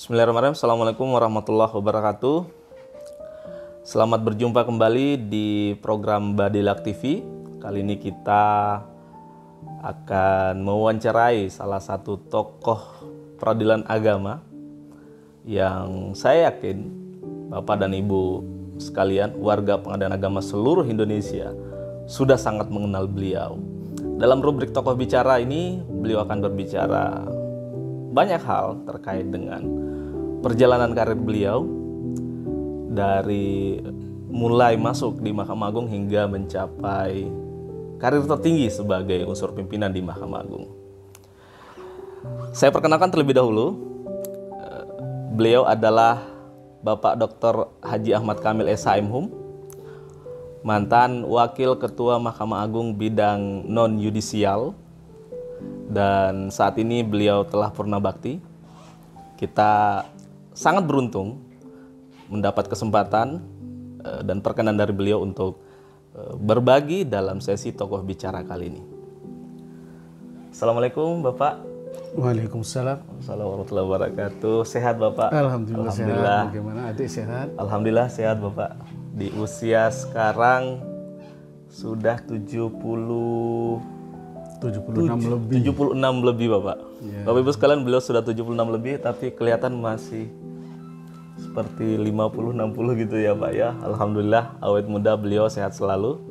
Bismillahirrahmanirrahim. Assalamualaikum warahmatullahi wabarakatuh. Selamat berjumpa kembali di program Badilak TV. Kali ini kita akan mewawancarai salah satu tokoh peradilan agama yang saya yakin Bapak dan Ibu sekalian, warga pengadilan agama seluruh Indonesia sudah sangat mengenal beliau. Dalam rubrik tokoh bicara ini, beliau akan berbicara banyak hal terkait dengan perjalanan karir beliau dari mulai masuk di Mahkamah Agung hingga mencapai karir tertinggi sebagai unsur pimpinan di Mahkamah Agung. Saya perkenalkan terlebih dahulu, beliau adalah Bapak Dr. Haji Ahmad Kamil SHM, mantan Wakil Ketua Mahkamah Agung bidang non-yudisial, dan saat ini beliau telah purna bakti. Kita sangat beruntung mendapat kesempatan dan perkenan dari beliau untuk berbagi dalam sesi tokoh bicara kali ini. Assalamualaikum Bapak. Waalaikumsalam. Assalamualaikum warahmatullahi wabarakatuh. Sehat Bapak? Alhamdulillah. Sehat. Bagaimana adik sehat? Alhamdulillah sehat Bapak. Di usia sekarang sudah 76 lebih Bapak. Yeah. Bapak Ibu sekalian, beliau sudah 76 lebih tapi kelihatan masih seperti 50-60 gitu ya Pak ya. Alhamdulillah awet muda, beliau sehat selalu.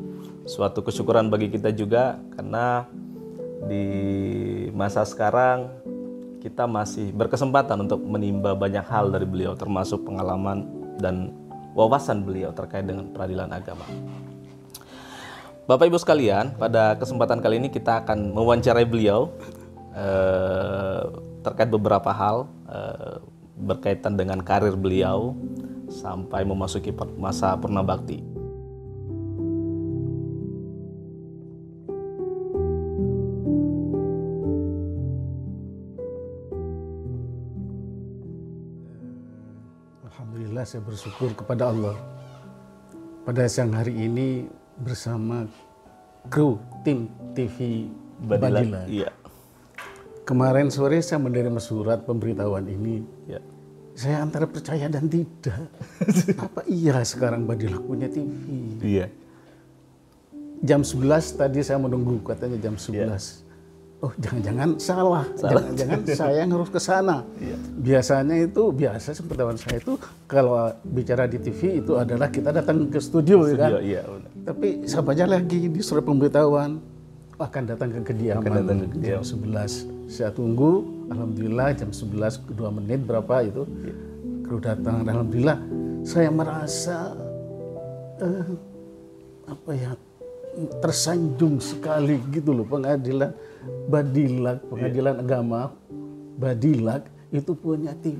Suatu kesyukuran bagi kita juga karena di masa sekarang kita masih berkesempatan untuk menimba banyak hal dari beliau, termasuk pengalaman dan wawasan beliau terkait dengan peradilan agama. Bapak Ibu sekalian, pada kesempatan kali ini kita akan mewawancarai beliau terkait beberapa hal berkaitan dengan karir beliau sampai memasuki masa purna bakti. Alhamdulillah, saya bersyukur kepada Allah pada siang hari ini bersama kru tim TV Badilak. Iya. Kemarin sore saya menerima surat pemberitahuan ini. Ya. Saya antara percaya dan tidak. Apa iya sekarang Badilak punya TV? Iya. Jam 11 tadi saya menunggu, katanya jam 11. Ya. Oh, jangan-jangan salah. Jangan-jangan saya yang harus ke sana. Ya. Biasanya itu, pengetahuan saya itu kalau bicara di TV itu adalah kita datang ke studio, kan? Iya, tapi saya baca lagi di surat pemberitahuan akan datang ke kediaman jam 11. Saya tunggu, alhamdulillah jam 11 2 menit berapa itu kru datang. Alhamdulillah saya merasa tersanjung sekali gitu loh. Pengadilan Badilak, pengadilan agama Badilak itu punya TV.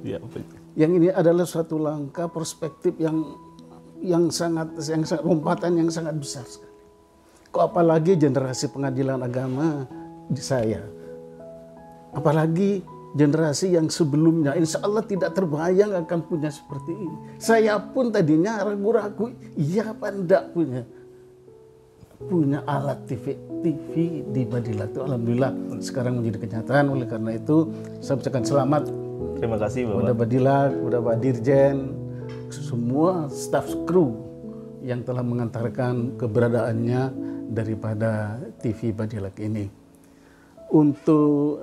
Iya, yang ini adalah suatu langkah perspektif yang sangat lompatan yang sangat besar sekali. Kok apalagi generasi pengadilan agama di saya, apalagi generasi yang sebelumnya, insya Allah tidak terbayang akan punya seperti ini. Saya pun tadinya ragu-ragu, iya apa enggak punya alat TV di Badilak itu. Alhamdulillah sekarang menjadi kenyataan. Oleh karena itu saya ucapkan selamat. Terima kasih Bapak. Kepada Badilak, kepada Pak Dirjen, semua staf kru yang telah mengantarkan keberadaannya daripada TV Badilak ini. Untuk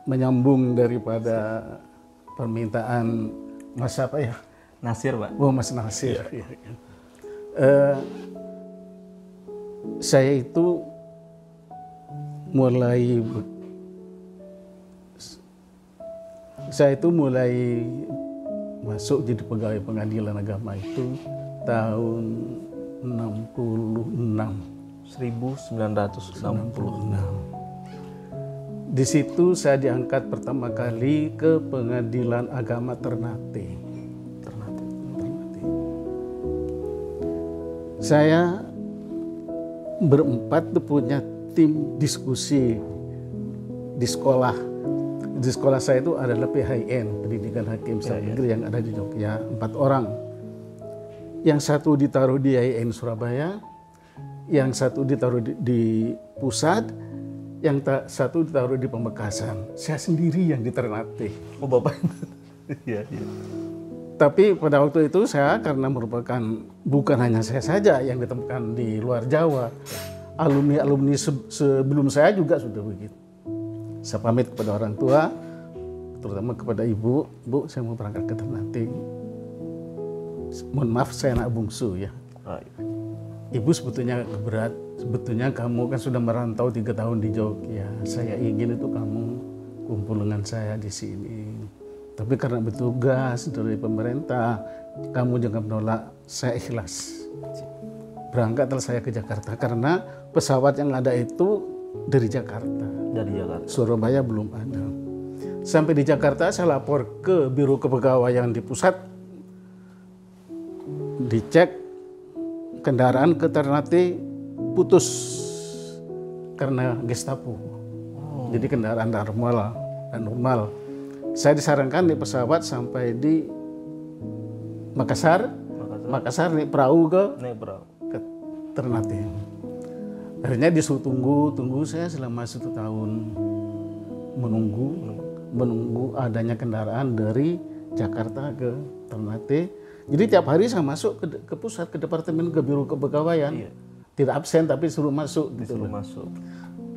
menyambung daripada permintaan Mas apa ya? Nasir, Pak. Oh, Mas Nasir. Ya. Saya itu mulai masuk jadi pegawai pengadilan agama itu tahun 1966. Di situ saya diangkat pertama kali ke Pengadilan Agama Ternate. Saya berempat tuh punya tim diskusi di sekolah. Di sekolah saya itu adalah PHIN, Pendidikan Hakim Syarat Negeri yang ada di Jogja, 4 orang. Yang satu ditaruh di IAIN Surabaya, yang satu ditaruh di pusat, satu ditaruh di Pamekasan, saya sendiri yang di Ternate. Oh Bapak. Iya, iya. Tapi pada waktu itu saya karena merupakan bukan hanya saya saja yang ditemukan di luar Jawa, alumni sebelum saya juga sudah begitu. Saya pamit kepada orang tua, terutama kepada ibu, Bu, saya mau berangkat ke Ternate. Mohon maaf, saya anak bungsu ya. Oh, iya. Ibu sebetulnya berat, sebetulnya kamu kan sudah merantau 3 tahun di Jogja. Saya ingin itu kamu kumpul dengan saya di sini. Tapi karena bertugas dari pemerintah, kamu jangan menolak, saya ikhlas. Berangkatlah saya ke Jakarta karena pesawat yang ada itu dari Jakarta. Dari Jakarta. Surabaya belum ada. Sampai di Jakarta saya lapor ke Biro Kepegawaian di pusat, dicek kendaraan ke Ternate putus karena Gestapo. Jadi kendaraan normal. Saya disarankan di pesawat sampai di Makassar naik perahu ke Ternate. Akhirnya disuruh tunggu saya selama 1 tahun menunggu adanya kendaraan dari Jakarta ke Ternate. Jadi tiap hari saya masuk ke pusat, ke departemen, ke biro kepegawaian. Iya. Tidak absen tapi suruh masuk gitu loh.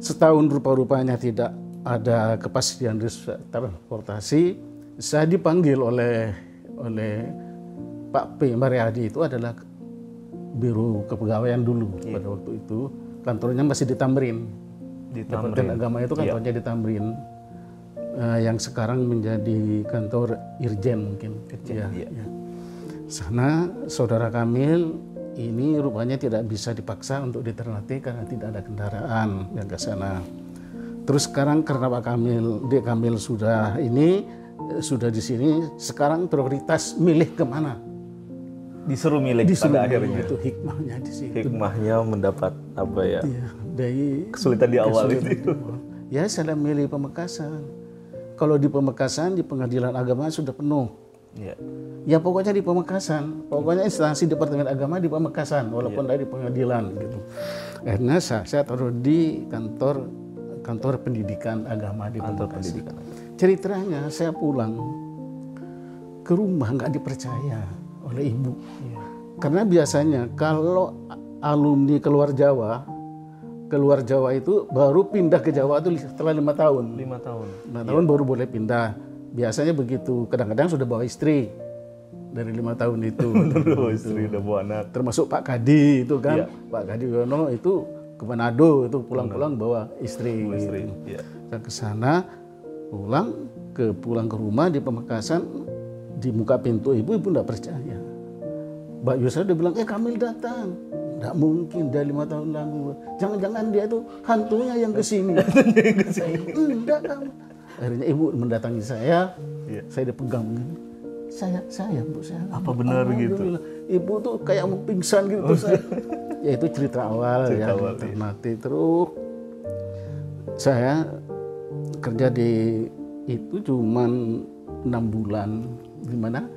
Setahun rupa-rupanya tidak ada kepastian transportasi, saya dipanggil oleh Pak P. Mariadi, itu adalah biro kepegawaian dulu. Iya. Pada waktu itu kantornya masih di Tamrin. Departemen Agama itu kantornya di Tamrin. Yang sekarang menjadi kantor Irjen mungkin. Iya. Sana saudara Kamil ini rupanya tidak bisa dipaksa untuk di Ternate karena tidak ada kendaraan yang ke sana. Terus sekarang karena Pak Kamil sudah di sini, sekarang prioritas milih kemana? Disuruh milih pada akhirnya. Itu hikmahnya di situ. Hikmahnya mendapat apa ya? Iya, dari kesulitan di awal itu. Ya saya milih Pamekasan. Kalau di Pamekasan di Pengadilan Agama sudah penuh. Ya pokoknya di Pamekasan, pokoknya instansi Departemen Agama di Pamekasan, walaupun dari pengadilan gitu. Akhirnya saya taruh di kantor pendidikan agama di Pamekasan. Ceritanya saya pulang ke rumah nggak dipercaya oleh ibu, karena biasanya kalau alumni keluar Jawa itu baru pindah ke Jawa itu setelah 5 tahun. 5 tahun baru boleh pindah. Biasanya begitu, kadang-kadang sudah bawa istri dari 5 tahun itu. Istri udah bawa anak. Termasuk Pak Kadi itu kan, Pak Kadi Yono itu ke Manado itu pulang-pulang bawa istri. Gitu. Saya ke sana pulang ke rumah di Pamekasan, di muka pintu ibu enggak percaya. Mbak Yusra udah bilang, Kamil datang. Nggak mungkin, dari 5 tahun lalu. Jangan-jangan dia itu hantunya yang kesini. Enggak kamu. Akhirnya ibu mendatangi saya dipegang. Saya Bu, saya. Apa benar gitu? Ibu tuh kayak mau pingsan gitu. Ya itu cerita awal Ternate. Terus saya kerja di itu cuman 6 bulan. Di mana?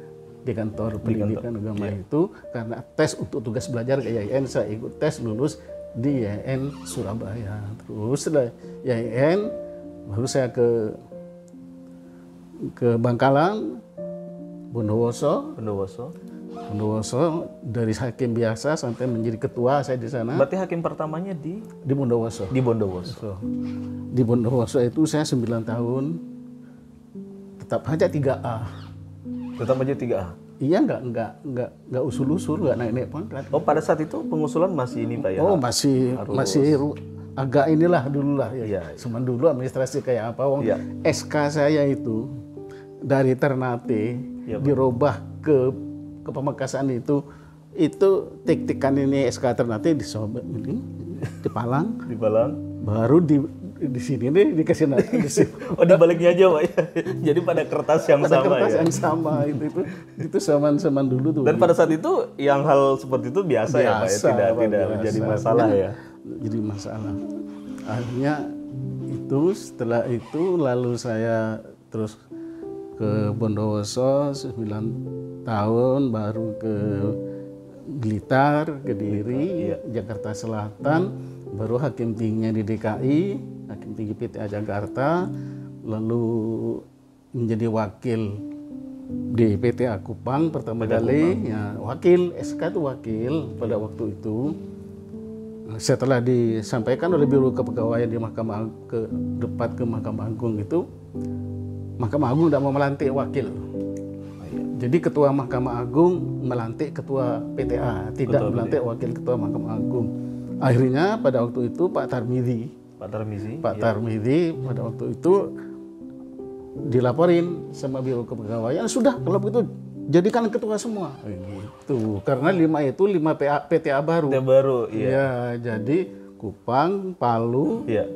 Di kantor pendidikan agama itu, karena tes untuk tugas belajar ke IAIN, saya ikut tes lulus di IAIN Surabaya. Terus setelah IAIN baru saya ke Bangkalan, Bondowoso dari hakim biasa sampai menjadi ketua saya di sana. Berarti hakim pertamanya di Bondowoso. Di Bondowoso. Di Bondowoso itu saya 9 tahun, tetap aja 3A. Tetap aja 3A. Iya, enggak usul-usul, enggak naik-naik pangkat. Oh, pada saat itu pengusulan masih ini Pak ya? Oh, masih agak inilah dulu lah ya. Cuman dulu administrasi kayak apa, SK saya itu dari Ternate dirubah ke Pamekasan itu tik-tikan ini SK Ternate disobek ini di Palang. Baru di sini nih dikasih nanti. Oh, di baliknya aja Pak ya. Jadi pada kertas yang sama yang sama itu zaman dulu tuh. Dan pada saat itu yang hal seperti itu biasa ya Pak ya, tidak menjadi masalah ya. Jadi masalah. Akhirnya setelah itu lalu saya terus ke Bondowoso 9 tahun, baru ke Blitar, Kediri, Jakarta Selatan. baru hakim tingginya di DKI, hakim tinggi PTA Jakarta, lalu menjadi wakil di PTA Kupang pertama kali, ya wakil, SK itu wakil pada waktu itu. Setelah disampaikan oleh Biro Kepegawaian di depan ke Mahkamah Agung itu, Mahkamah Agung tidak mau melantik wakil. Jadi ketua Mahkamah Agung melantik ketua PTA, tidak melantik wakil ketua Mahkamah Agung. Akhirnya pada waktu itu Pak Tarmizi pada waktu itu dilaporin sama Biro Kepegawaian, sudah kalau begitu jadikan ketua semua. Gitu. Karena 5 itu 5 PTA baru. PTA baru, iya. Ya, jadi Kupang, Palu, Iya.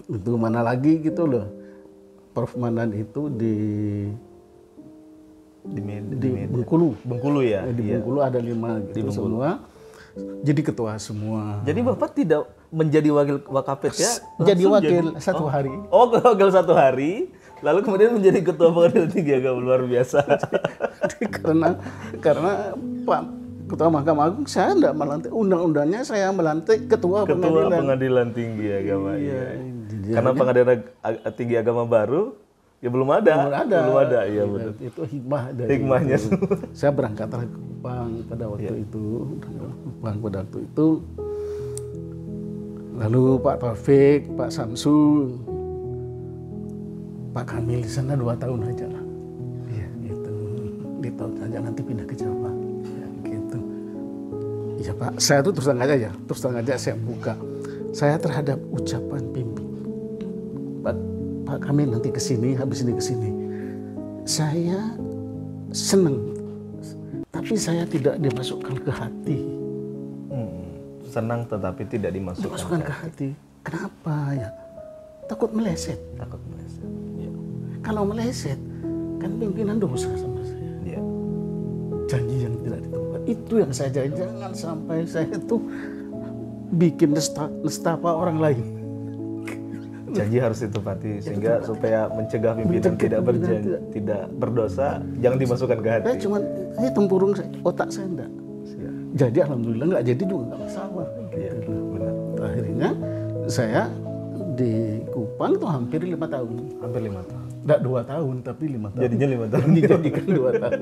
itu mana lagi gitu loh. Prof Manan itu di Bengkulu. Bengkulu ya. Di Bengkulu ada 5 gitu semua. Jadi ketua semua. Jadi Bapak tidak menjadi wakil Wakapet ya? Jadi wakil satu hari. Oh, wakil 1 hari. Lalu kemudian menjadi ketua Pengadilan Tinggi Agama, luar biasa. karena Pak Ketua Mahkamah Agung saya tidak melantik, undang-undangnya saya melantik ketua Pengadilan Tinggi Agama. Iya. Karena Pengadilan Tinggi Agama baru ya belum ada. Iya betul. Itu hikmahnya. Saya berangkat ke Kupang pada waktu itu. Lalu Pak Taufik, Pak Samsul, Pak Kamil di sana 2 tahun aja lah. Iya, gitu. Di tahun aja nanti pindah ke Jawa. Ya, gitu. Ya Pak, saya tuh terus terang aja saya buka. Saya terhadap ucapan pimpin. Pak Kamil nanti ke sini, habis ini ke sini. Saya senang. Tapi saya tidak dimasukkan ke hati. Senang tetapi tidak dimasukkan ke hati. Kenapa ya? Takut meleset. Ya. Kalau meleset, kan pimpinan dosa sama saya. Ya. Janji yang tidak ditemukan. Itu yang saya jangan sampai saya itu bikin nestapa orang lain. Janji harus ditepati sehingga supaya mencegah pimpinan tidak berdosa, jangan dimasukkan ke hati. Saya cuma ini tempurung otak saya enggak. Jadi alhamdulillah enggak jadi juga enggak masalah. Gitu. Benar. Akhirnya saya di Kupang itu hampir 5 tahun. Hampir 5 tahun. Enggak 2 tahun tapi 5 tahun. Jadinya 5 tahun. Dijadikan 2 tahun.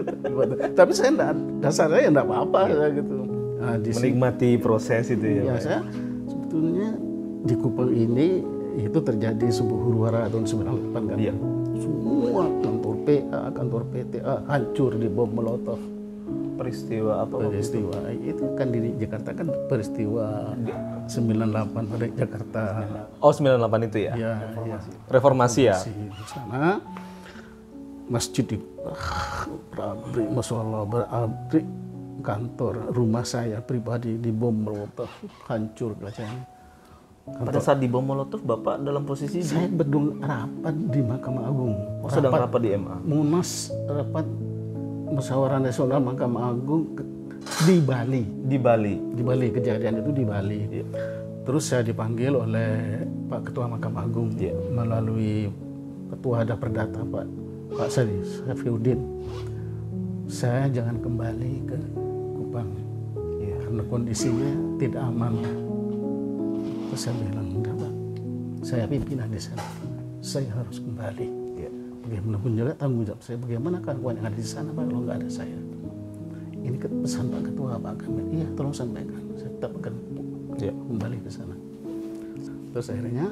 Tapi saya enggak, dasarnya enggak apa-apa ya gitu. Nah, menikmati proses itu ya. Ya saya sebetulnya di Kupang ini itu terjadi sebuah huru-hara tahun 98 kan. Iya. Semua kantor PA, kantor PTA hancur di bom Molotov. Peristiwa apa? Peristiwa itu kan di Jakarta kan peristiwa 98 pada Jakarta. Oh 98 itu ya? Ya, Reformasi ya? Di sana masjid di berabrik, Masya Allah berabrik, kantor rumah saya pribadi di bom Molotov hancur kacanya. Pada saat di bom Molotov Bapak dalam posisi saya berdung rapat di Mahkamah Agung. Sedang rapat di MA? Munas rapat Musyawarah Nasional Mahkamah Agung di Bali. Di Bali kejadian itu di Bali. Ya. Terus saya dipanggil oleh Pak Ketua Mahkamah Agung melalui Ketua Hadap Perdata Pak Safiuddin. Saya jangan kembali ke Kupang karena kondisinya tidak aman. Terus saya bilang enggak Pak, saya pimpinan di sana, saya harus kembali. Bagaimanapun juga tanggung jawab saya, bagaimana kawan yang ada di sana Pak kalau nggak ada saya. Ini pesan Pak Ketua Pak Kamil, iya tolong sampaikan, saya tetap akan kembali ke sana. Terus akhirnya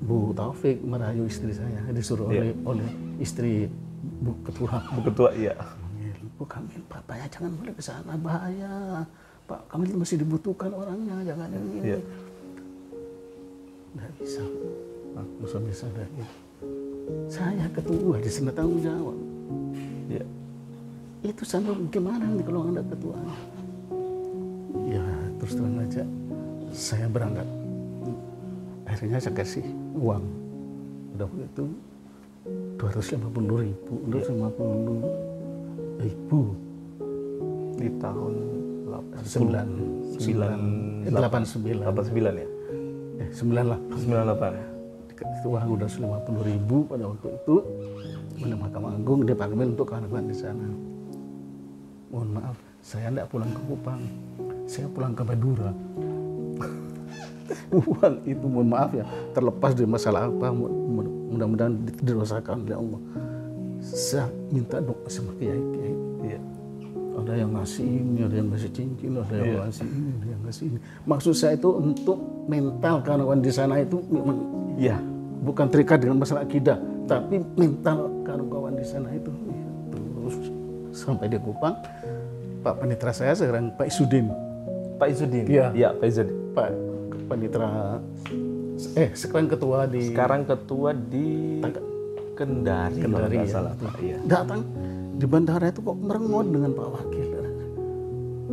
Bu Taufik merayu istri saya, disuruh oleh istri Bu Ketua. Bu Kamil, bapaknya jangan boleh ke sana, bahaya. Pak Kamil masih dibutuhkan orangnya, jangan ini. Nggak bisa, bisa dari saya ketua di sana tanggung jawab. Itu sampai gimana nih kalau ada ketuanya? Ya terus terang aja saya berangkat. Akhirnya saya kasih uang. Udah begitu 250.000 di tahun 89 ya? 98. Itu uang udah 50.000 pada waktu itu oleh Mahkamah Agung dia panggil untuk kawan-kawan di sana. Mohon maaf, saya tidak pulang ke Kupang, saya pulang ke Madura. uang itu, mohon maaf ya, terlepas dari masalah apa, mudah-mudahan didosakan oleh Allah. Saya minta doa sama kiai-kiai. Iya. Ada yang ngasih ini, ada yang ngasih cincin, ada yang ngasih ini, ada yang ngasih ini. Maksud saya itu untuk mental kawan-kawan di sana itu memang Iya. bukan terikat dengan masalah akidah, tapi mental kawan-kawan di sana itu. Terus sampai di Kupang, Pak Panitra saya sekarang Pak Isudin. Pak Izudin. Iya. Iya, Pak Izudin. Pak Panitra, sekarang ketua di Sekarang ketua di Kendari kalau Kendari, nggak ya. salah, Pak. Iya. Datang di bandara itu kok merengut dengan Pak Wakil.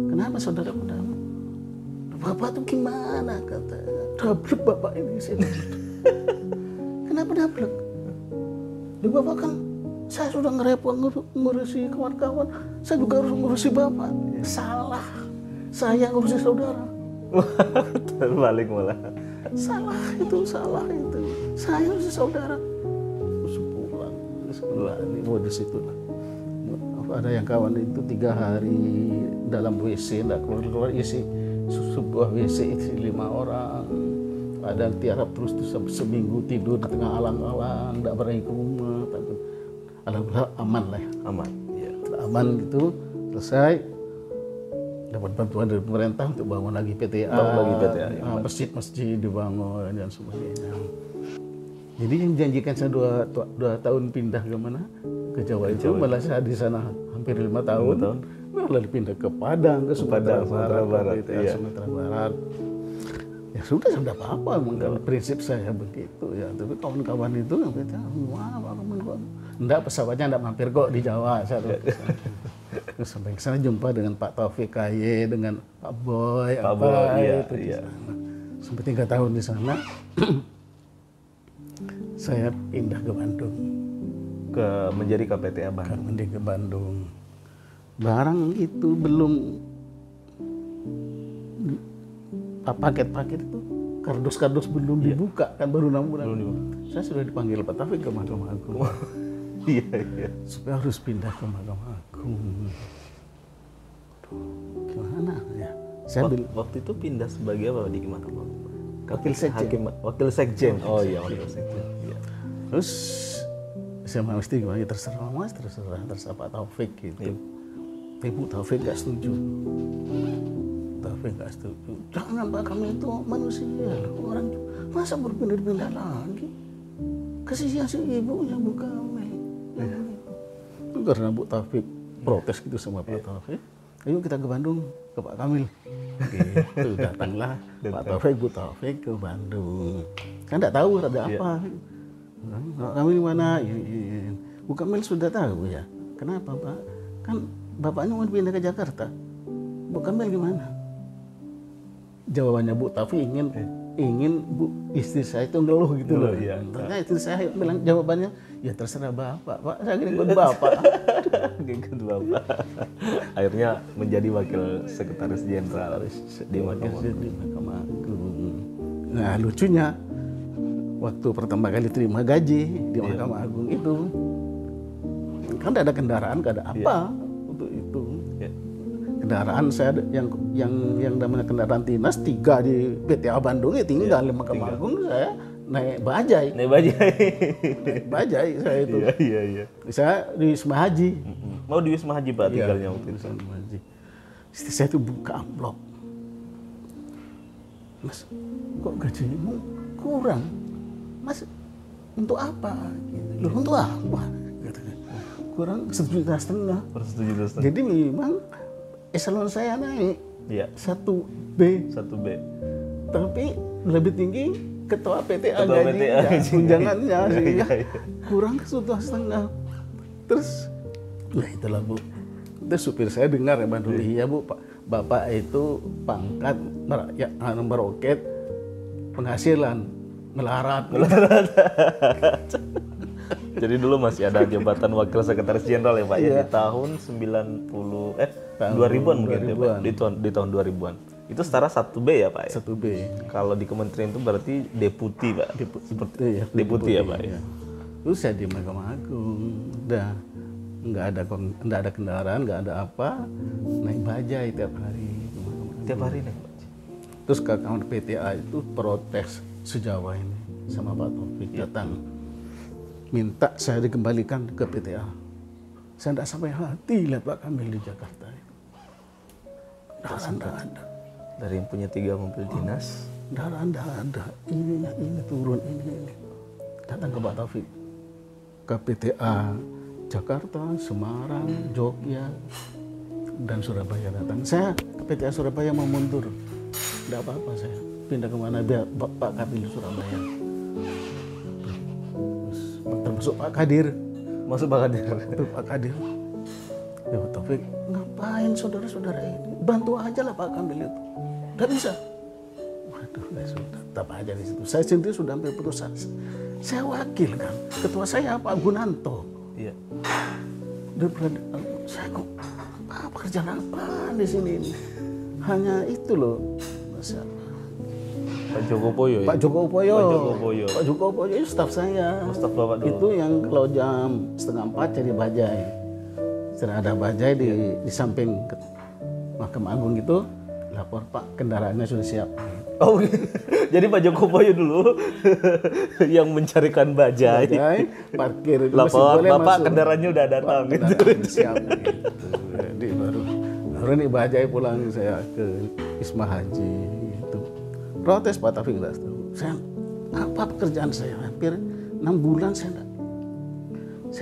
Kenapa saudara muda? Bapak tuh gimana, kata. Dablek bapak ini sini. Kenapa dablek? Di bapak kan saya sudah ngerepot ngurusi kawan-kawan, saya juga harus ngurusi bapak. Salah, saya ngurusi saudara. Terbalik malah. Salah itu. Saya ngurusi saudara. Sepulang ini mau di situ lah. Ada yang kawan itu 3 hari dalam WC, tidak keluar isi sebuah WC isi 5 orang. Ada yang tiarap terus seminggu tidur di tengah alang-alang, tidak berani ke rumah. Tapi alhamdulillah aman lah ya. Aman. Iya. Aman gitu, selesai. Dapat bantuan dari pemerintah untuk bangun lagi PTA. Bangun lagi PTA, ya. Masjid-masjid dibangun dan sebagainya. Jadi yang dijanjikan saya 2 tahun pindah ke mana? Ke Jawa itu, malah saya di sana hampir 5 tahun. Malah dipindah ke Padang, ke Sumatera Barat. Gitu, iya. Sumatera Barat. Ya sudah, tidak apa-apa, memang prinsip saya begitu ya. Tapi kawan-kawan itu yang kata, wah, enggak, pesawatnya enggak mampir kok di Jawa. Saya terus sampai ke sana jumpa dengan Pak Taufik Kaye, dengan Pak Boy, iya. Sampai 3 tahun di sana. Saya pindah ke Bandung. Menjadi KPTA Bandung. Ke Bandung. Barang itu belum paket-paket itu, kardus-kardus belum dibuka, kan baru 6 bulan. Saya sudah dipanggil Pak Taufik ke Mahkamah Agung. Iya. Supaya harus pindah ke Mahkamah Agung. Gimana ya? Saya Waktu itu pindah sebagai apa di Mahkamah Agung? Wakil Sekjen. Wakil Sekjen. Oh iya, Wakil Sekjen. Iya. Terus saya mesti gimana? Ya terserah Mas, terserah Pak Taufik gitu. Ibu Taufik nggak setuju. Taufik nggak setuju. Jangan Pak, kami itu manusia, orang masa berpindah-pindah lagi. Kasihan si ibu yang Bu Kamil. Itu karena Bu Taufik protes gitu sama Pak Taufik. Ayo kita ke Bandung, ke Pak Kamil. Gitu, datanglah Pak Taufik, Bu Taufik ke Bandung. Kan nggak tahu ada apa. Pak Kamil mana? Bu Kamil sudah tahu ya. Kenapa Pak? Kan bapaknya mau pindah ke Jakarta. Bu Kamil gimana? Jawabannya Bu Taufik ingin Bu istri saya itu ngeluh gitu loh. Iya. Ternyata istri saya bilang jawabannya, ya terserah bapak. Pak, saya ngikut bapak. Ngikut bapak. Akhirnya menjadi wakil sekretaris jenderal di Mahkamah Agung. Nah lucunya, waktu pertama kali terima gaji di Mahkamah Agung itu, kan tidak ada kendaraan, nggak ada apa untuk itu. Kendaraan saya yang namanya kendaraan dinas 3 di PTA Bandung ya tinggal di Mahkamah Agung, saya naik bajai. Naik bajai saya itu. Iya. Saya di Wisma Haji. Mau di Wisma Haji Pak tinggalnya waktu itu. Wisma Haji. Istri saya itu buka amplop. Mas, kok gajimu kurang? Mas, untuk apa? Loh, untuk apa? Kurang 1,5 juta. Jadi memang eselon saya naik. Iya. 1B. Tapi lebih tinggi ketua PTA gajinya, tunjangannya sehingga kurang 1,5. Terus, lah itulah Bu. Itu supir saya dengar ya Bandung, iya Bu, Bapak itu pangkat meroket penghasilan melarat. Jadi dulu masih ada jabatan wakil sekretaris jenderal ya Pak ya di tahun 2000-an mungkin ya Pak, di tahun 2000-an. Itu setara 1B ya Pak ya? 1B. Kalau di kementerian itu berarti deputi Pak? Deputi ya Pak ya? Terus saya di Mahkamah Agung, udah nggak ada kendaraan, nggak ada apa, naik bajai tiap hari. Tiap hari naik bajai? Terus kawan PTA itu protes sejawa ini sama Pak Taufik datang minta saya dikembalikan ke PTA. Saya tidak sampai hati lihat Pak Kamil di Jakarta. Tidak ada. Dari yang punya 3 mobil dinas. Tidak ada. Ini turun ini. Datang ke Pak Taufik. Ke PTA Jakarta, Semarang, Jogja, dan Surabaya datang. Saya ke PTA Surabaya mau mundur. Tidak apa-apa saya. Pindah kemana biar Pak Kamil Surabaya. Termasuk Pak Kadir. Masuk Pak Kadir. Itu Pak Kadir. Ya Pak Taufik, ngapain saudara-saudara ini? Bantu aja lah Pak Kamil itu. Tidak bisa. Waduh, ya sudah. Tetap aja di situ. Saya sendiri sudah ambil putusan. Saya wakil kan. Ketua saya Pak Gunanto. Iya. Saya kok pekerjaan apa di sini ini? Hanya itu loh. Pak Jogopoyo ya? Pak Jogopoyo. Pak Jogopoyo Itu staf saya. Staf Bapak dulu. Itu yang kalau jam 3:30 jadi bajai. Setelah ada bajai di samping Mahkamah Agung itu, lapor Pak kendaraannya sudah siap. Oh, jadi Pak Jogopoyo dulu yang mencarikan bajai. Parkir. Lapor Bapak kendaraannya udah datang. Gitu. Siap. Gitu. Jadi baru ini bajai pulang saya ke Wisma Haji. Gitu. Protes Pak Taufik nggak tahu. Saya apa pekerjaan saya? Hampir 6 bulan saya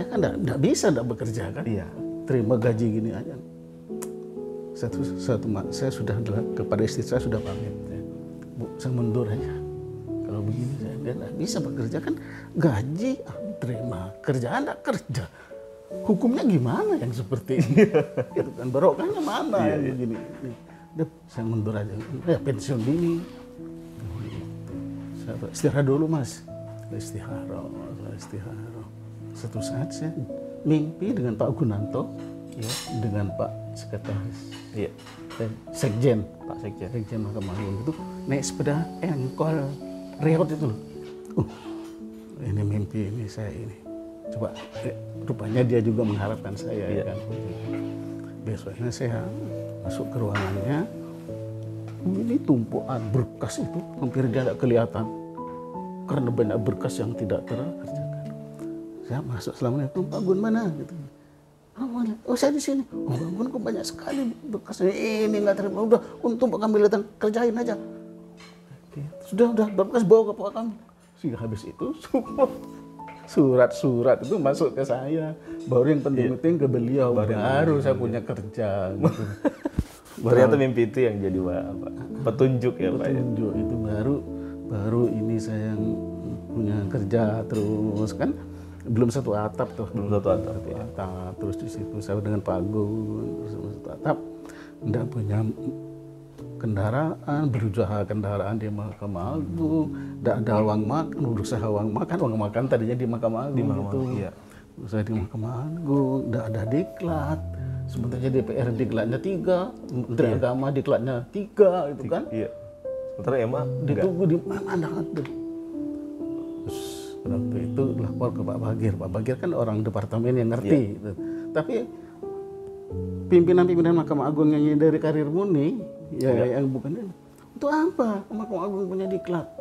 kan nggak bisa bekerja kan? Iya. Terima gaji gini aja. Saya sudah kepada istri saya sudah pamit. Bu, saya mundur aja. Kalau begini saya nggak bisa bekerja kan gaji terima, kerjaan nggak kerja. Hukumnya gimana yang seperti ini? Gitu kan barokahnya mana yang begini? Udah, saya mundur aja. Ya pensiun dini. Saya istirahat dulu mas. Istirahat. Satu saat saya mimpi dengan Pak Gunanto, dengan Pak Sekretaris, Sekjen, Pak Sekjen. Sekjen Mahkamah Agung itu naik sepeda engkol reot itu loh. Ini mimpi ini saya ini. Coba rupanya dia juga mengharapkan saya kan. Besoknya saya masuk ke ruangannya. Ini tumpuan berkas itu hampir tidak kelihatan karena banyak berkas yang tidak terkerjakan. Saya masuk Assalamualaikum Pak Gun mana gitu. Oh saya di sini. Oh Pak Gun kok banyak sekali berkasnya ini nggak terima. Udah untung Pak Kamil datang kerjain aja. Sudah berkas bawa ke Pak Kamil. Sehingga habis itu surat-surat itu masuk ke saya. Baru yang penting-penting ke beliau. Baru saya punya kerja. Gitu. Ternyata mimpi itu yang jadi petunjuk ya Pak. Petunjuk itu baru ini saya yang punya kerja terus kan. Belum satu atap tuh. Belum satu atap. Terus di situ saya dengan Pak Agung terus satu atap. Tidak punya kendaraan, berusaha kendaraan di Mahkamah Agung. Tidak ada uang makan, berusaha uang makan tadinya di Mahkamah Agung gitu. Iya. Saya di Mahkamah Agung, tidak ada diklat. Sementara DPR diklatnya 3, Menteri Agama diklatnya 3 itu kan. Iya. Sementara EMA ditunggu di mana ada. Waktu itu lapor ke Pak Bagir. Pak Bagir kan orang departemen yang ngerti. Gitu. Tapi pimpinan-pimpinan Mahkamah Agung yang dari karir murni, yang bukan itu. Untuk apa Mahkamah Agung punya diklat?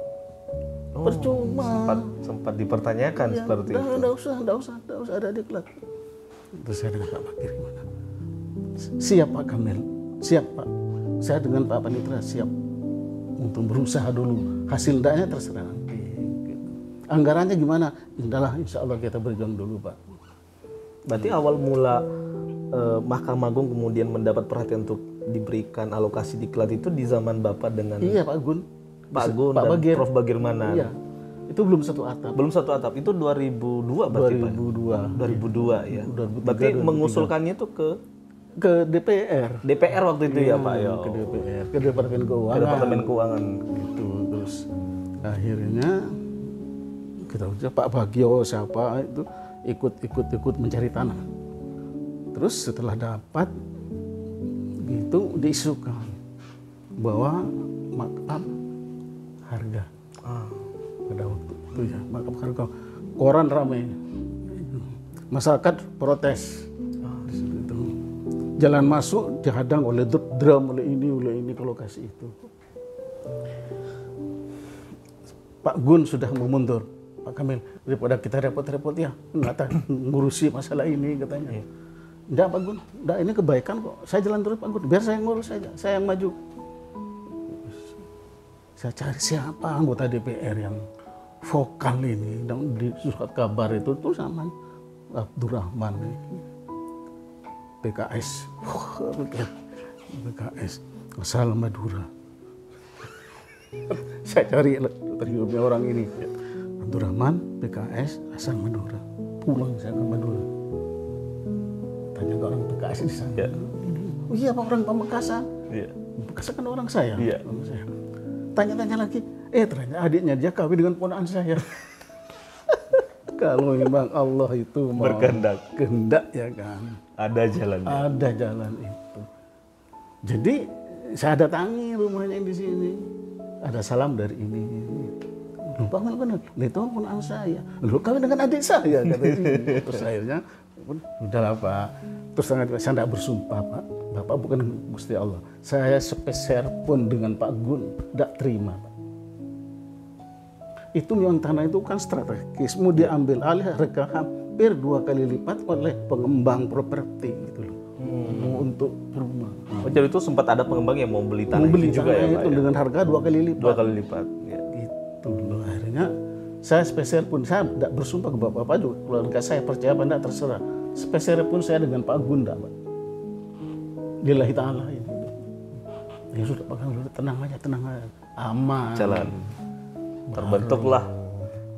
Percuma. Sempat dipertanyakan seperti itu. Enggak usah ada diklat. Terus saya dengan Pak Bagir gimana? Siap Pak Kamil, siap Pak. Saya dengan Pak Panitra siap untuk berusaha dulu. Hasil ndaknya terserah nanti. Gitu. Anggarannya gimana? Indahlah, insya Allah kita berjuang dulu Pak. Berarti awal mula Mahkamah Agung kemudian mendapat perhatian untuk diberikan alokasi diklat itu di zaman Bapak dengan Pak Gun. Pak Gun dan Bagir. Prof. Bagirmanan. Iya. Itu belum satu atap. Belum satu atap. Itu 2002 berarti 2002. Ya. Berarti mengusulkannya itu ke DPR. DPR waktu itu ya Pak ya. Ke DPR, ke Departemen Keuangan. Ke Departemen Keuangan gitu. Terus akhirnya kita udah Pak Bagio siapa itu ikut mencari tanah. Terus setelah dapat gitu diisukan bahwa markup harga. Pada waktu itu ya markup harga. Koran ramai. Masyarakat protes. Jalan masuk dihadang oleh drum, oleh ini ke lokasi itu. Pak Gun sudah mau mundur. Pak Kamil, daripada kita repot-repot ya, ngurusi masalah ini katanya. Enggak Pak Gun, enggak, ini kebaikan kok. Saya jalan terus Pak Gun, biar saya ngurus saja, saya yang maju. Saya cari siapa anggota DPR yang vokal ini, dan di surat kabar itu tuh sama Abdurrahman, PKS, PKS, asal Madura. Saya cari terhidupnya orang ini, Abdurrahman, PKS, asal Madura. Pulang saya ke Madura. Tanya ke orang PKS di sana. Ya. Oh iya Pak, orang Pamekasan. Iya. Pamekasan kan orang saya. Iya. Tanya-tanya lagi, ternyata adiknya dia kawin dengan ponakan saya. Kalau memang Allah itu mau berkehendak ya kan. Ada jalan. Ada jalan itu. Jadi saya datangi rumahnya di sini. Ada salam dari ini. Lupa kan? Itu ponakan saya. Lu kawin dengan adik saya katanya. Terus akhirnya udahlah Pak. Terus saya tidak bersumpah Pak. Bapak bukan Gusti Allah. Saya sepeser pun dengan Pak Gun tidak terima Pak. Itu memang tanah itu kan strategis, mau diambil alih harga hampir 2 kali lipat oleh pengembang properti gitu loh, untuk rumah. Oh, jadi itu sempat ada pengembang yang mau beli tanah itu juga ya Pak? Itu dengan harga 2 kali lipat. 2 kali lipat. Ya. Gitu loh, akhirnya saya spesial pun, saya tidak bersumpah ke bapak-bapak juga, keluarga saya percaya apa enggak terserah. Spesial pun saya dengan Pak Gunda Pak. Lillahi ta'ala itu. Ya sudah Pak Gunda, tenang aja, aman. Jalan. Terbentuklah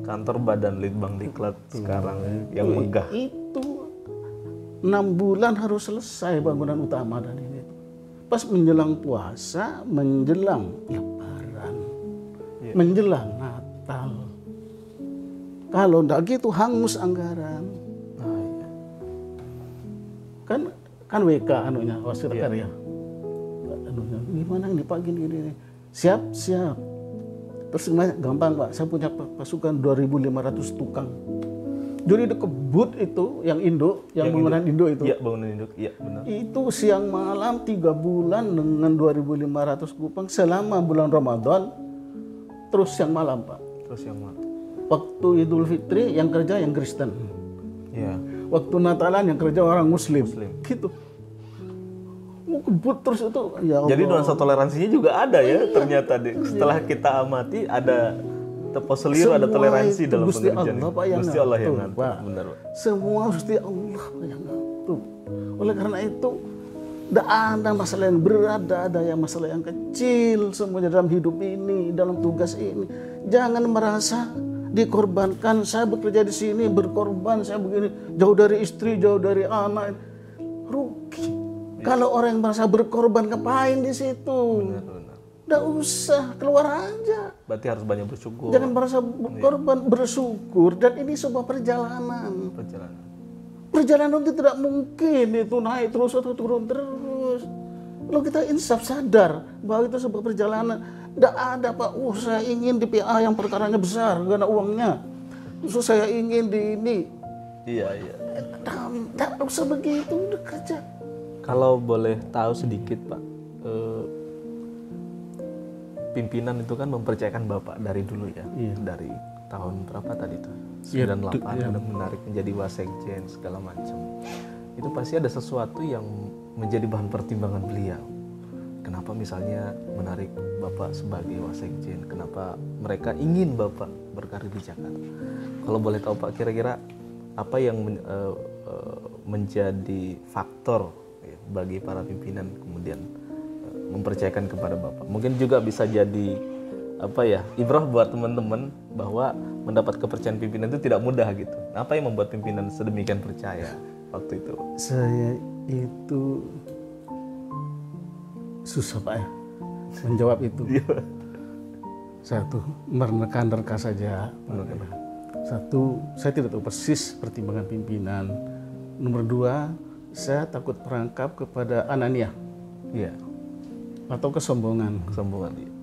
kantor Badan Litbang Diklat sekarang yang megah. Itu 6 bulan harus selesai bangunan utama dan ini. Pas menjelang puasa, menjelang Lebaran, menjelang Natal. Kalau enggak gitu hangus anggaran. Kan WK anunya Wasir Karya. Anunya, gimana ini Pak gini. Siap. Terus gampang Pak, saya punya pasukan 2.500 tukang. Jadi di kebut itu, yang induk, yang bangunan induk itu. Iya, bangunan induk, iya benar. Itu siang malam 3 bulan dengan 2.500 kupang selama bulan Ramadan. Terus siang malam Pak. Terus siang malam. Waktu Idul Fitri yang kerja yang Kristen. Iya. Waktu Natalan yang kerja orang Muslim. Gitu. Kebut terus itu, ya Allah. Jadi nuansa toleransinya juga ada ya, ternyata setelah kita amati ada terposelir, ada toleransi dalam pengerjaan. Gusti Allah yang ngatur, Pak. Benar, Pak. Semua Gusti Allah yang ngatur. Oleh karena itu, tidak ada masalah yang berat, tidak ada yang masalah yang kecil. Semuanya dalam hidup ini, dalam tugas ini. Jangan merasa dikorbankan. Saya bekerja di sini, berkorban, saya begini, jauh dari istri, jauh dari anak. Rugi. Kalau orang yang merasa berkorban, ngapain di situ? Benar. Nggak usah, keluar aja. Berarti harus banyak bersyukur. Jangan merasa berkorban, bersyukur. Dan ini sebuah perjalanan. Perjalanan itu tidak mungkin itu naik terus atau turun terus. Kalau kita insaf sadar bahwa itu sebuah perjalanan. Nggak ada Pak, saya ingin di PA yang perkaranya besar, karena uangnya. Terus saya ingin di ini. Iya. Nggak usah begitu, udah kerja. Kalau boleh tahu sedikit Pak, pimpinan itu kan mempercayakan Bapak dari dulu ya, dari tahun berapa tadi tuh? 98 udah menarik menjadi wasekjen segala macam. Itu pasti ada sesuatu yang menjadi bahan pertimbangan beliau. Kenapa misalnya menarik Bapak sebagai wasekjen? Kenapa mereka ingin Bapak berkarir di Jakarta? Kalau boleh tahu Pak, kira-kira apa yang menjadi faktor bagi para pimpinan kemudian mempercayakan kepada Bapak? Mungkin juga bisa jadi ibrah buat teman-teman bahwa mendapat kepercayaan pimpinan itu tidak mudah gitu. Apa yang membuat pimpinan sedemikian percaya waktu itu? Saya itu susah Pak ya menjawab itu. Satu, menerka saja. Satu, saya tidak tahu persis pertimbangan pimpinan. Nomor 2, saya takut perangkap kepada anania, atau kesombongan,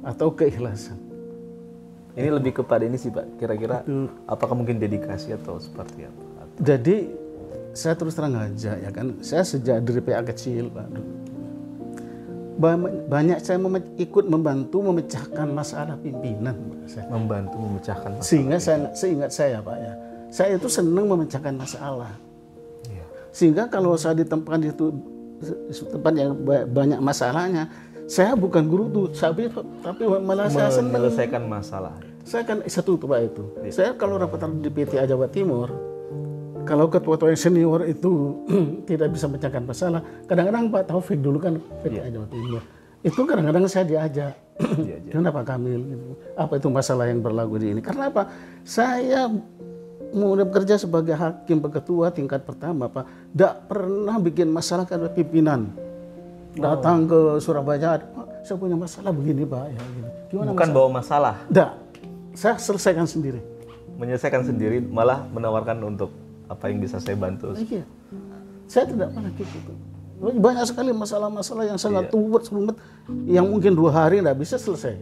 atau keikhlasan. Ini lebih kepada ini sih Pak. Kira-kira apakah mungkin dedikasi atau seperti apa? Jadi saya terus terang aja ya kan. Saya sejak dari PA kecil Pak. banyak saya ikut membantu memecahkan masalah pimpinan, Pak. Membantu memecahkan masalah. Sehingga seingat saya, Pak, ya, saya itu senang memecahkan masalah. Iya. Sehingga kalau saya di tempat itu tempat yang banyak masalahnya, saya bukan guru tuh, tapi malah saya senang menyelesaikan masalah. Saya kan satu tuh, Pak, itu. Saya kalau rapat di PTA Jawa Timur, kalau ketua-ketua yang senior itu tidak bisa memecahkan masalah, kadang-kadang Pak Taufik dulu kan PTA Jawa Timur, itu kadang-kadang saya diajak. Kenapa Kamil? Apa itu masalah yang berlaku di ini? Karena apa? Saya mau bekerja sebagai hakim ketua tingkat pertama, Pak, tidak pernah bikin masalah karena pimpinan. Datang ke Surabaya, Pak, saya punya masalah begini, Pak. Ya, gini. Gimana bukan masalah? Bawa masalah? Tidak, saya selesaikan sendiri. Menyelesaikan sendiri, malah menawarkan untuk apa yang bisa saya bantu. Iya, saya tidak pernah gitu. Banyak sekali masalah-masalah yang sangat rumit, yang mungkin 2 hari tidak bisa selesai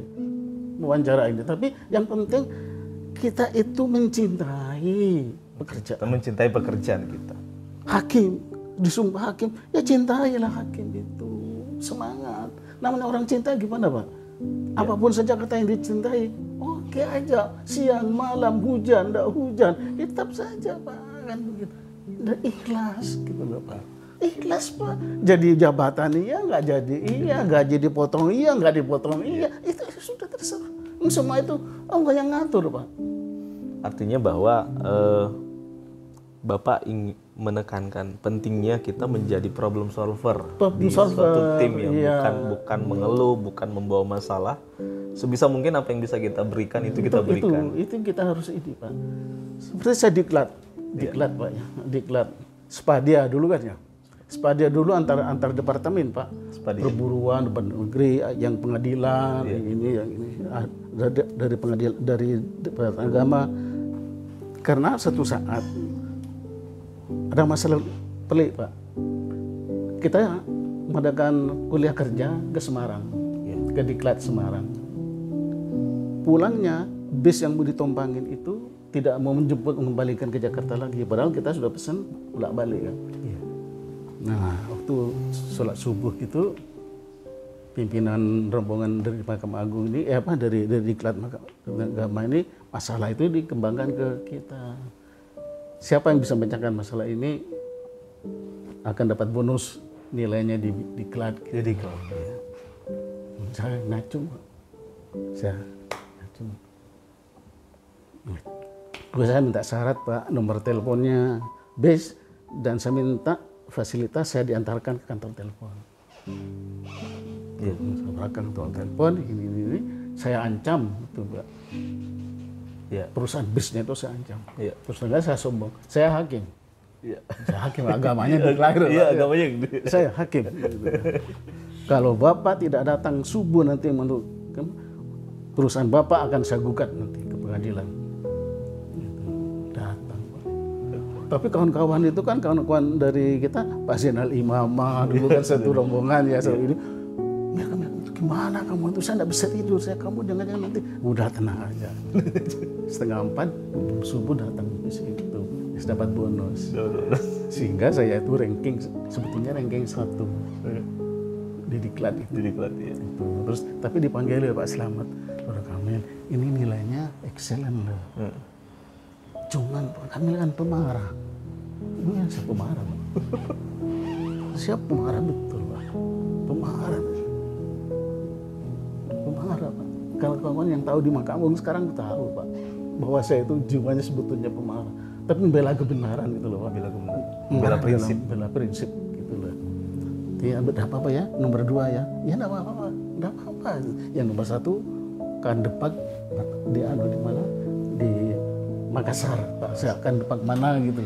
wawancara ini. Tapi yang penting kita itu mencintai pekerjaan. Kita mencintai pekerjaan kita. Hakim, disumpah hakim, ya cintailah hakim itu. Semangat. Namanya orang cinta gimana, Pak? Apapun saja kata yang dicintai, oke aja. Siang, malam, hujan, tidak hujan, tetap saja, Pak. Kan begitu. Dan ikhlas gitu loh, Pak. Ikhlas, Pak. Jadi jabatan iya, nggak jadi iya, gaji dipotong iya, nggak dipotong iya, itu sudah terserah. Semua itu Allah yang ngatur, Pak. Artinya bahwa Bapak ingin menekankan pentingnya kita menjadi problem solver di suatu tim yang bukan mengeluh, bukan membawa masalah. Sebisa mungkin apa yang bisa kita berikan itu kita berikan. Itu kita harus ini, Pak. Seperti saya diklat, Pak ya, diklat Spadia dulu kan ya. Spadia dulu antar departemen, Pak. Spadia. Perburuan, depan negeri, yang pengadilan, yang ini dari pengadilan, dari departemen agama. Karena satu saat ada masalah pelik, Pak. Kita mengadakan kuliah kerja ke Semarang, ke Diklat Semarang. Pulangnya bis yang mau ditompangin itu tidak mau menjemput, mengembalikan ke Jakarta lagi. Padahal kita sudah pesan pulang balik kan. Nah, waktu sholat subuh itu pimpinan rombongan dari Mahkamah Agung ini, dari Diklat Agama ini, masalah itu dikembangkan ke kita. Siapa yang bisa memecahkan masalah ini akan dapat bonus nilainya di Diklat. Jadi kalau saya ngacung, saya minta syarat, Pak, nomor teleponnya base, dan saya minta fasilitas saya diantarkan ke kantor telepon. Saya kantor telepon ini saya ancam itu, Pak. Perusahaan bisnya itu saya ancam. Terus enggak saya sombong. Saya hakim. Saya hakim, agamanya lahir. Agamanya. Saya hakim. Kalau Bapak tidak datang subuh nanti menurut perusahaan Bapak akan saya gugat nanti ke pengadilan. Datang, Pak. Tapi kawan-kawan itu kan kawan-kawan dari kita, Pak Zainal Imamah dulu kan satu rombongan ya, ini. Gimana kamu itu, saya tidak bisa tidur, kamu jangan nanti. Udah tenang aja. 3:30 subuh datang di situ, dapat bonus. Sehingga saya itu sebetulnya ranking 1 di Diklat itu. Itu. Terus tapi dipanggil Pak Slamet, Pak Kamil, ini nilainya excellent loh. Cuman Pak Kamil kan pemarah. Ini yang saya pemarah, Pak. Siap pemarah betul, Pak. Pemarah, Pak. Kalau kawan yang tahu di Mahkamah Agung sekarang tahu, Pak, bahwa saya itu jiwanya sebetulnya pemarah, tapi membela kebenaran gitu loh, Pak. Bela prinsip gitu loh. Ya, enggak apa-apa ya, nomor 2 ya. Ya enggak apa-apa. Yang nomor 1 kan depak di mana? Di Makassar, Pak. Saya akan depak mana gitu.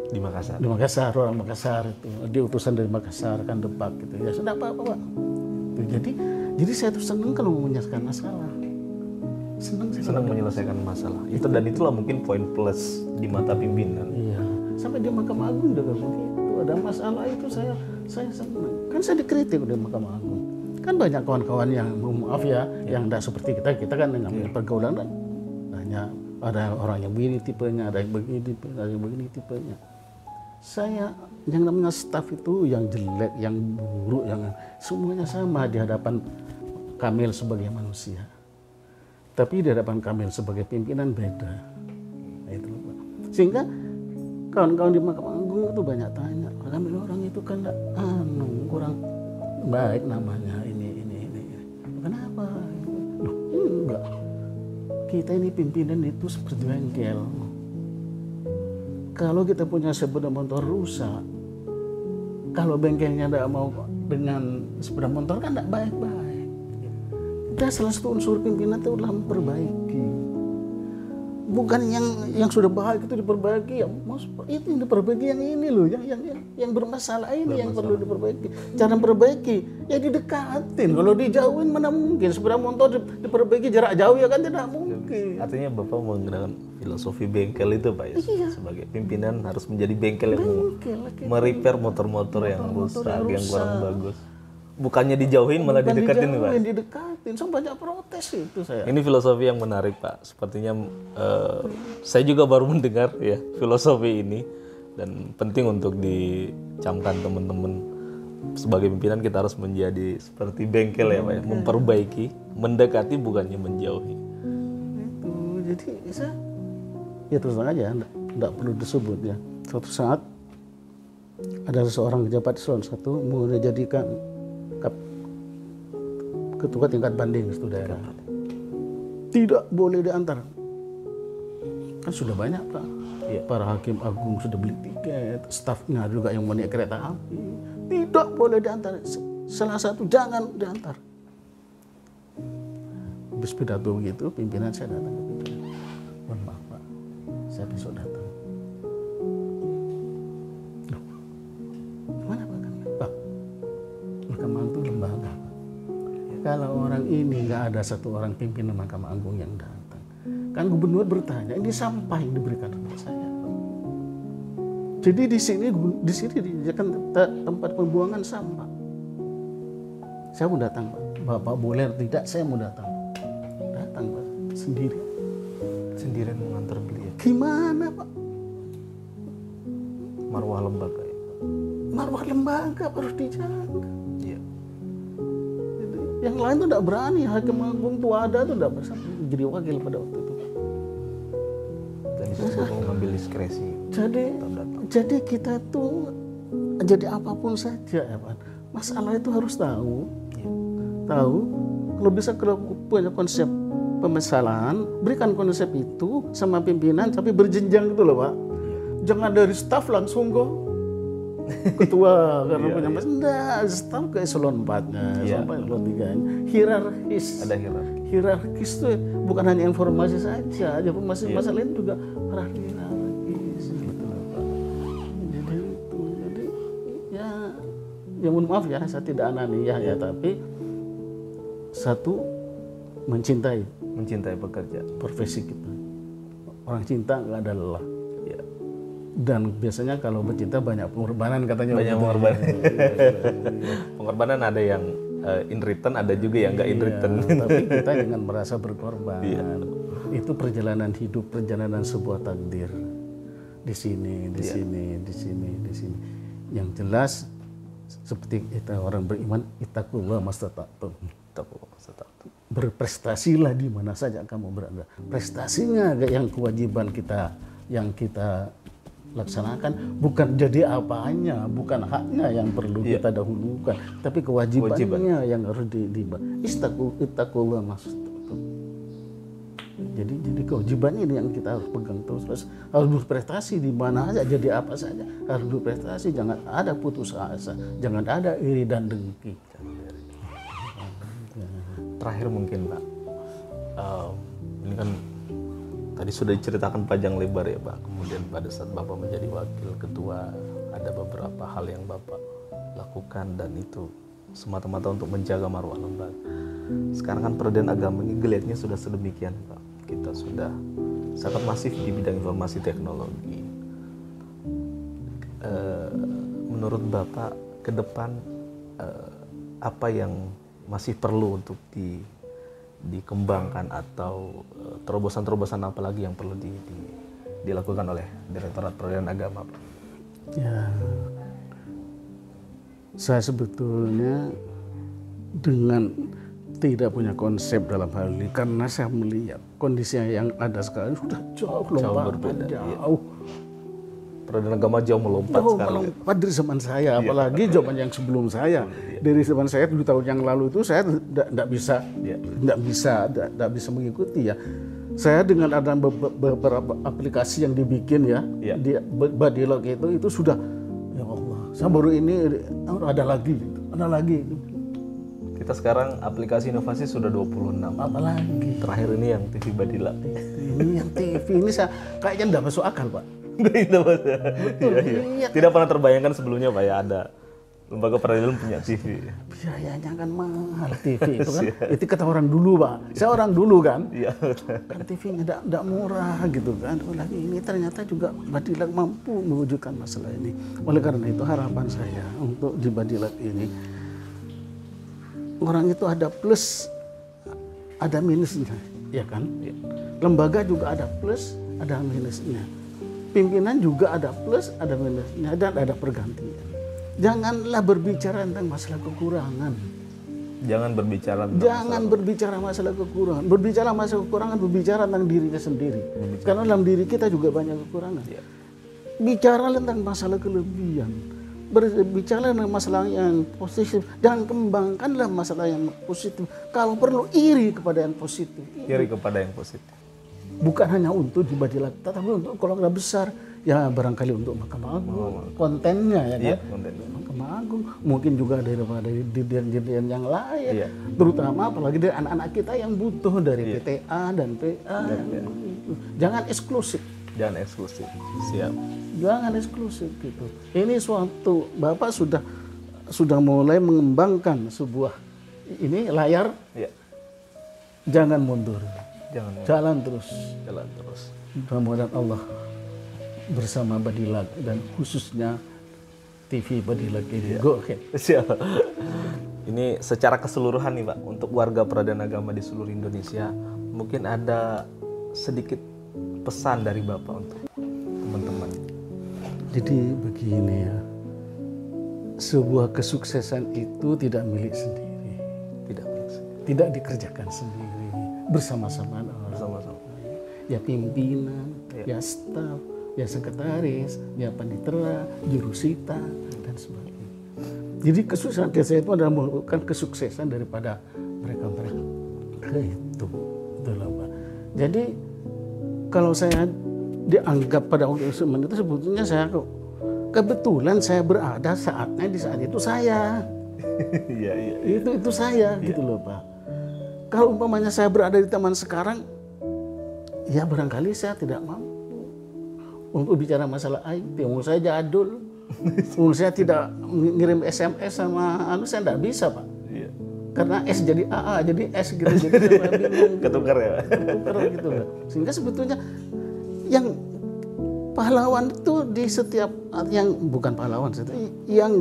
Di Makassar. Di Makassar, orang Makassar itu. Dia utusan dari Makassar kan depak gitu. Ya sudah apa-apa, Pak. Jadi saya tuh senang kalau menyelesaikan masalah. Senang menyelesaikan masalah. Itu dan itulah mungkin poin plus di mata pimpinan. Iya. Sampai di Mahkamah Agung juga begitu. Ada masalah itu saya senang. Kan saya dikritik di Mahkamah Agung. Kan banyak kawan-kawan yang maaf ya, yang tidak seperti kita kan dengan pergaulan kan hanya ada orang yang begini tipenya, ada yang begini tipenya. Saya yang namanya staf itu yang jelek, yang buruk, yang semuanya sama di hadapan Kamil sebagai manusia. Tapi di hadapan Kamil sebagai pimpinan beda. Nah, itu, Pak. Sehingga kawan-kawan di Mahkamah Agung itu banyak tanya, Kamil orang itu kan kurang baik namanya ini. Kenapa? Loh, enggak. Kita ini pimpinan itu seperti bengkel. Kalau kita punya sepeda motor rusak, kalau bengkelnya tidak mau dengan sepeda motor kan tidak baik-baik. Kita salah satu unsur pimpinan itu adalah memperbaiki. Bukan yang sudah baik itu diperbaiki, itu yang diperbaiki yang ini loh, yang bermasalah ini yang perlu diperbaiki. Cara memperbaiki ya didekatin. Kalau dijauhin mana mungkin sepeda motor diperbaiki jarak jauh ya kan tidak mungkin. Artinya Bapak menggunakan filosofi bengkel itu Pak ya? Iya. Sebagai pimpinan harus menjadi bengkel yang merepair motor-motor yang rusak, yang kurang bagus. Bukannya dijauhin malah didekatin Pak? Didekatin, so banyak protes itu saya. Ini filosofi yang menarik Pak. Sepertinya saya juga baru mendengar ya filosofi ini. Dan penting untuk dicamkan teman-teman. Sebagai pimpinan kita harus menjadi seperti bengkel ya Pak ya? Memperbaiki, mendekati bukannya menjauhi. Itu, jadi saya ya terus terang aja, tidak perlu disebut ya. Suatu saat ada seorang pejabat eselon 1 mau dijadikan ketua tingkat banding itu daerah. Tidak boleh diantar. Kan sudah banyak Pak. Ya, para hakim agung sudah beli tiket, stafnya juga yang mau naik kereta api. Tidak boleh diantar. Salah satu jangan diantar. Habis pidato begitu, pimpinan saya datang ke pimpinan. Mohon maaf Pak, saya besok datang. Loh, gimana Pak? Pak, Mahkamah Agung itu lembaga. Kalau orang ini nggak ada satu orang pimpinan Mahkamah Agung yang datang, kan gubernur bertanya, ini sampah yang diberikan kepada saya. Jadi di sini dijadikan tempat pembuangan sampah. Saya mau datang Pak. Bapak boleh tidak? Saya mau datang. Datang Pak, sendiri. Sendirian mengantar beliau. Gimana Pak? Marwah lembaga ya? Marwah lembaga harus dijaga. Iya. Yang lain tuh tidak berani, hakim agung tuh ada tuh tidak bisa jadi wakil pada waktu itu. Dan itu juga mengambil diskresi. Jadi kita tuh jadi apapun saja ya Pak. Masalah itu harus tahu, tahu. Kalau bisa kalau punya konsep pemasalahan, berikan konsep itu sama pimpinan, tapi berjenjang gitu loh Pak. Jangan dari staf langsung kok ketua karena punya mas, enggak, staf ke eselon 4-nya, sampai eselon 3-nya. Hierarkis. Ada hierarki. Hierarkis itu bukan hanya informasi saja, masalah itu juga hierarkis. Gitu loh Pak. Jadi ya mohon maaf ya, saya tidak ananiah ya, tapi satu mencintai pekerja, profesi kita. Orang cinta nggak ada lelah. Dan biasanya kalau bercinta banyak pengorbanan katanya. Banyak pengorbanan. Pengorbanan ada yang in return, ada juga yang nggak in return. Tapi kita dengan merasa berkorban. Itu perjalanan hidup, perjalanan sebuah takdir. Di sini. Yang jelas seperti kita orang beriman, ittaqullah mastata'tum. Berprestasilah di mana saja kamu berada. Prestasinya yang kewajiban kita yang kita laksanakan, bukan jadi apanya, bukan haknya yang perlu kita dahulukan, tapi kewajibannya yang harus ittaqullah mastata'tum. Jadi kewajibannya ini yang kita harus pegang terus harus berprestasi di mana saja, jadi apa saja harus berprestasi, jangan ada putus asa, jangan ada iri dan dengki. Terakhir mungkin Pak, ini kan tadi sudah diceritakan panjang lebar ya Pak. Kemudian pada saat Bapak menjadi wakil ketua, ada beberapa hal yang Bapak lakukan dan itu semata-mata untuk menjaga marwah lembaga. Sekarang kan perbedaan agama ini geliatnya sudah sedemikian Pak. Kita sudah sangat masif di bidang informasi teknologi. Menurut Bapak ke depan apa yang masih perlu untuk dikembangkan atau terobosan-terobosan apa lagi yang perlu dilakukan oleh Direktorat Peradilan Agama Pak? Ya, saya sebetulnya dengan tidak punya konsep dalam hal ini karena saya melihat kondisi yang ada sekarang sudah jauh berbeda. jauh. Pradana agama jauh melompat sekarang. Melompat dari zaman saya, apalagi zaman yang sebelum saya. Dari zaman saya 7 tahun yang lalu itu saya tidak bisa mengikuti ya. Saya dengan ada beberapa aplikasi yang dibikin ya, di Badilog itu sudah, ya Allah, saya baru ini ada lagi. Kita sekarang aplikasi inovasi sudah 26. Apalagi terakhir ini yang TV Badilak. Ini yang TV ini saya kayaknya tidak masuk akal, Pak. Betul. Iya. Tidak pernah terbayangkan sebelumnya Pak ya ada lembaga peradilan punya TV. Biayanya kan mahal TV itu kan. Itu kata orang dulu Pak. Saya orang dulu kan. Iya. Kan TV-nya tidak murah gitu kan. Lagi ini ternyata juga Badilak mampu mewujudkan masalah ini. Oleh karena itu harapan saya untuk di Badilak ini orang itu ada plus, ada minusnya, ya kan? Ya. Lembaga juga ada plus, ada minusnya. Pimpinan juga ada plus, ada minusnya, dan ada pergantian. Janganlah berbicara tentang masalah kekurangan. Jangan berbicara masalah kekurangan. Berbicara masalah kekurangan, berbicara tentang dirinya sendiri. Karena dalam diri kita juga banyak kekurangan. Ya. Bicara tentang masalah kelebihan. Berbicara tentang masalah yang positif. Jangan kembangkanlah masalah yang positif. Kalau perlu iri kepada yang positif. Bukan hanya untuk di Badilak, tetapi untuk keluarga besar. Ya barangkali untuk Mahkamah Agung, kontennya ya kan. Iya, Mahkamah Agung, mungkin juga daripada dirjen-dirjen yang lain. Iya. Terutama apalagi dari anak-anak kita yang butuh dari PTA dan PA. Jangan eksklusif. Siap. Jangan eksklusif gitu. Ini suatu Bapak sudah mulai mengembangkan sebuah ini layar. Iya. Jangan mundur. Jalan terus. Mudah-mudahan Allah bersama Badilak dan khususnya TV Badilak ini. Go ahead. Siap. Ini secara keseluruhan nih Pak, untuk warga Pradana Agama di seluruh Indonesia, mungkin ada sedikit pesan dari Bapak untuk teman-teman. Jadi begini ya, sebuah kesuksesan itu tidak milik sendiri, tidak dikerjakan sendiri, bersama-sama. Ya pimpinan, ya staf, ya sekretaris, ya panitera, jurusita dan sebagainya. Jadi kesuksesan desa itu adalah merupakan kesuksesan daripada mereka itu, Pak. Jadi kalau saya dianggap pada waktu itu sebetulnya saya kebetulan saya berada saatnya di saat itu saya. Itu saya gitu loh Pak. Kalau umpamanya saya berada di zaman sekarang, ya barangkali saya tidak mampu untuk bicara masalah IT. Saya jadul, saya tidak ngirim SMS sama saya tidak bisa Pak. Karena S jadi AA, jadi S gitu, jadi saya bingung. Ketukar ya. Ketukar gitu loh. Sehingga sebetulnya yang pahlawan itu di setiap yang bukan pahlawan, yang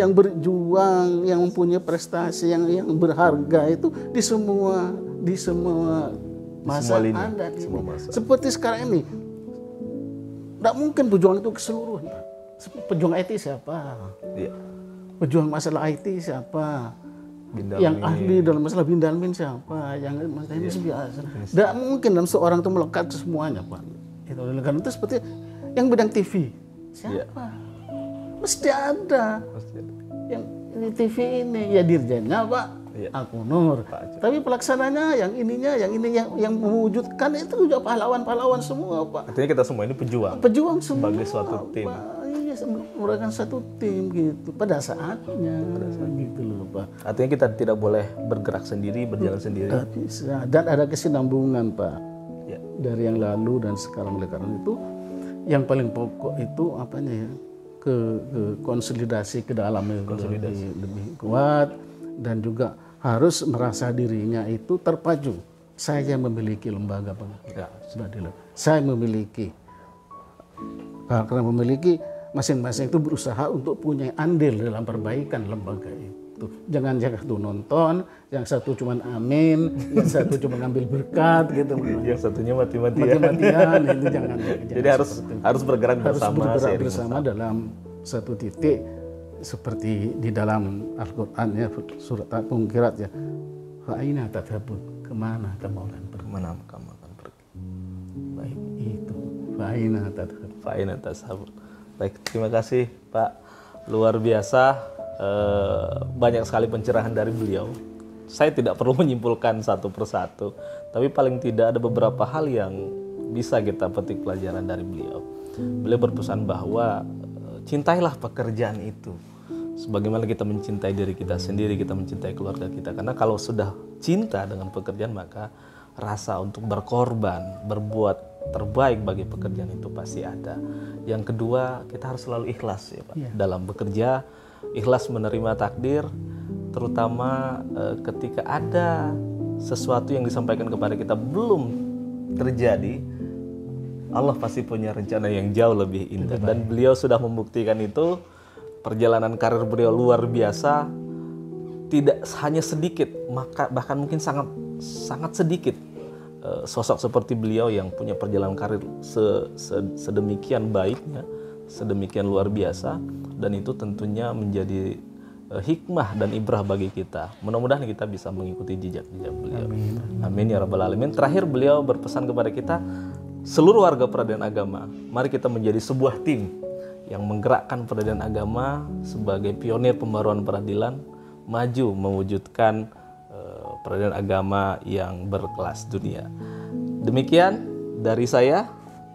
berjuang, yang mempunyai prestasi, yang berharga itu di semua masa ada. Seperti sekarang ini, tidak mungkin pejuang itu keseluruhan. Pejuang IT siapa? Iya. Pejuang masalah IT siapa? Yang ahli dalam masalah Bindalmin siapa? Yang masalah ini biasa. Tidak mungkin dalam seorang itu melekat semuanya, Pak. Itu karena itu seperti yang bidang TV siapa? Mesti ada. Yang ini TV ini ya dirjennya Pak. Aku Nur. Tapi pelaksananya yang ininya, yang mewujudkan itu juga pahlawan-pahlawan semua, Pak. Artinya kita semua ini pejuang. Pejuang semua. Sebagai suatu tim. Iya, merupakan satu tim gitu pada saatnya gitu loh, Pak. Artinya kita tidak boleh bergerak sendiri, berjalan sendiri. Tidak bisa. Dan ada kesinambungan, Pak. Ya. Dari yang lalu dan sekarang. Oleh karena itu yang paling pokok itu apanya ya? Ke konsolidasi ke dalamnya lebih kuat, dan juga harus merasa dirinya itu terpacu. Saya memiliki lembaga pengadilan. Saya memiliki, karena memiliki masing-masing itu berusaha untuk punya andil dalam perbaikan lembaga itu. Tuh, jangan tuh nonton, yang satu cuman amin, yang satu cuma ngambil berkat gitu. Yang satunya mati-matian. Mati-matian itu jangan. Jadi harus bergerak bersama, harus bergerak bersama dalam satu titik seperti di dalam Al-Qur'an ya, surat Al-Munkhirat ya. Fa aina tadhabun? Kemana kamu akan pergi? Kemana kamu akan pergi? Baik, itu. Fa aina tadhabun? Fa aina tadhabun. Baik, terima kasih Pak. Luar biasa, banyak sekali pencerahan dari beliau. Saya tidak perlu menyimpulkan satu persatu, tapi paling tidak ada beberapa hal yang bisa kita petik pelajaran dari beliau. Beliau berpesan bahwa cintailah pekerjaan itu sebagaimana kita mencintai diri kita sendiri, kita mencintai keluarga kita. Karena kalau sudah cinta dengan pekerjaan, maka rasa untuk berkorban, berbuat terbaik bagi pekerjaan itu pasti ada. Yang kedua, kita harus selalu ikhlas ya Pak, dalam bekerja, ikhlas menerima takdir, terutama ketika ada sesuatu yang disampaikan kepada kita belum terjadi, Allah pasti punya rencana yang jauh lebih indah. Dan beliau sudah membuktikan itu. Perjalanan karir beliau luar biasa, tidak hanya sedikit, bahkan mungkin sangat sedikit sosok seperti beliau yang punya perjalanan karir sedemikian baiknya, sedemikian luar biasa, dan itu tentunya menjadi hikmah dan ibrah bagi kita. Mudah-mudahan kita bisa mengikuti jejak-jejak beliau. Amin ya rabbal alamin. Terakhir beliau berpesan kepada kita, seluruh warga peradaban agama, mari kita menjadi sebuah tim yang menggerakkan peradaban agama sebagai pionir pembaruan peradilan, maju mewujudkan peradaban agama yang berkelas dunia. Demikian dari saya,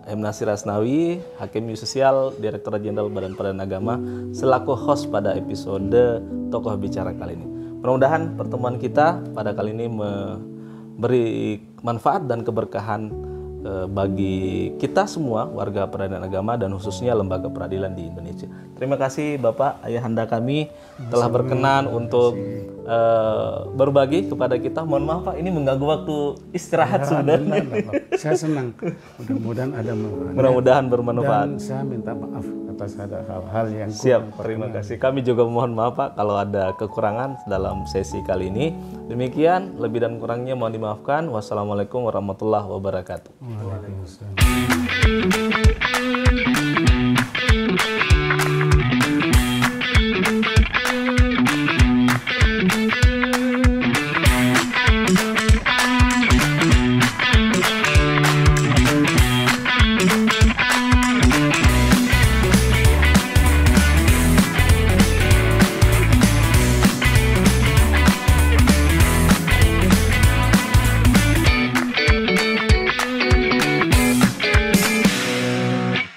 M. Nasir Asnawi, Hakim Yususial, Direktur Jenderal Badan Peradilan Agama, selaku host pada episode Tokoh Bicara kali ini. Mudah-mudahan pertemuan kita pada kali ini memberi manfaat dan keberkahan bagi kita semua warga peradilan agama dan khususnya lembaga peradilan di Indonesia. Terima kasih Bapak Ayahanda kami telah berkenan untuk berbagi kepada kita. Mohon maaf Pak, ini mengganggu waktu istirahat sebenarnya. Saya senang. Mudah-mudahan ada manfaat. Mudah-mudahan bermanfaat. Dan saya minta maaf atas ada hal-hal yang siap. Terima kasih. Kami juga mohon maaf Pak kalau ada kekurangan dalam sesi kali ini. Demikian, lebih dan kurangnya mohon dimaafkan. Wassalamualaikum warahmatullahi wabarakatuh. Waalaikumsalam.